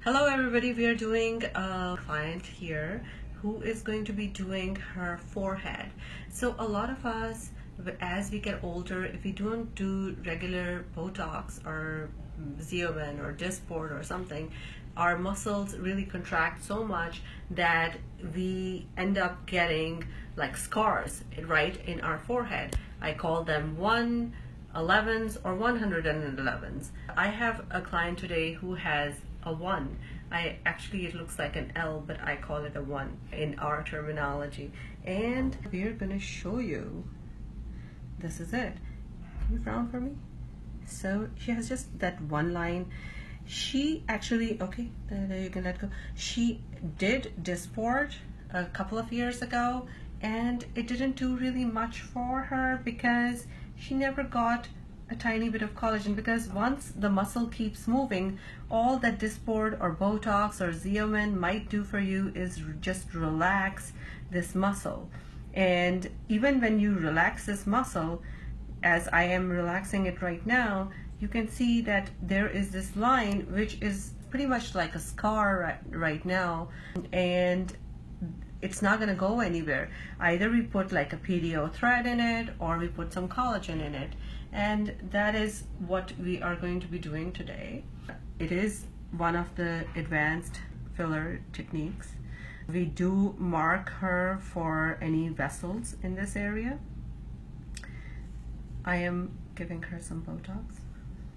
Hello everybody, we are doing a client here who is going to be doing her forehead. So a lot of us, as we get older, if we don't do regular Botox or Zeoman or Dysport or something, our muscles really contract so much that we end up getting like scars right in our forehead. I call them 111s or 111s. I have a client today who has a 1. It looks like an L, but I call it a 1 in our terminology. And we're gonna show you. This is it. Can you frown for me? So she has just that one line. She actually, okay, there you can let go. She did Dysport a couple of years ago, and it didn't do really much for her because she never got a tiny bit of collagen, because once the muscle keeps moving, all that Dysport or Botox or Zeoman might do for you is just relax this muscle. And even when you relax this muscle, as I am relaxing it right now, you can see that there is this line which is pretty much like a scar right now, and it's not going to go anywhere. Either we put like a PDO thread in it or we put some collagen in it, and that is what we are going to be doing today. It is one of the advanced filler techniques. We do mark her for any vessels in this area. I am giving her some Botox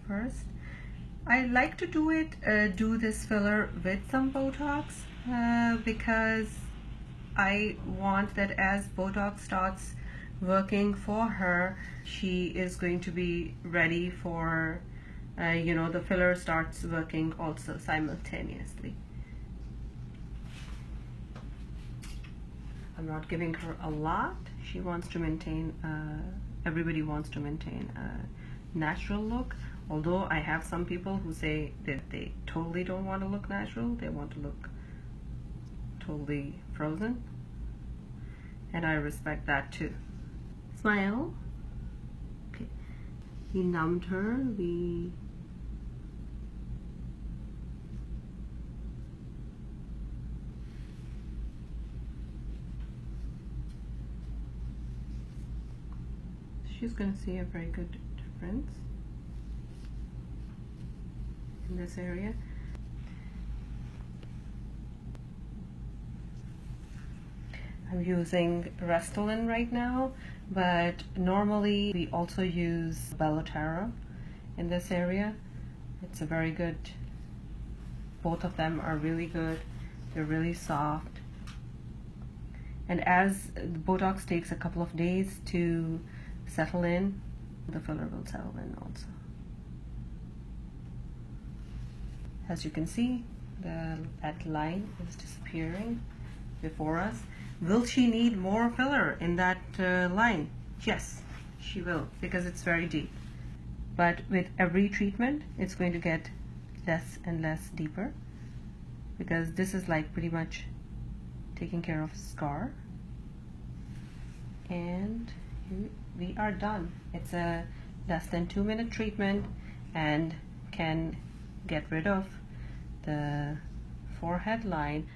first. I like to do this filler with some Botox because I want that as Botox starts working for her, she is going to be ready for, the filler starts working also simultaneously. I'm not giving her a lot. She wants to maintain, everybody wants to maintain a natural look. Although I have some people who say that they totally don't want to look natural, they want to look totally frozen, and I respect that too. Smile. Okay. We numbed her. She's gonna see a very good difference in this area. I'm using Restylane right now, but normally we also use Belotero in this area. It's a very good, both of them are really good. They're really soft. And as the Botox takes a couple of days to settle in, the filler will settle in also. As you can see, that line is disappearing before us. Will she need more filler in that line? Yes, she will, because it's very deep. But with every treatment, it's going to get less and less deeper, because this is like pretty much taking care of a scar. And we are done. It's a less than 2-minute treatment and can get rid of the forehead line.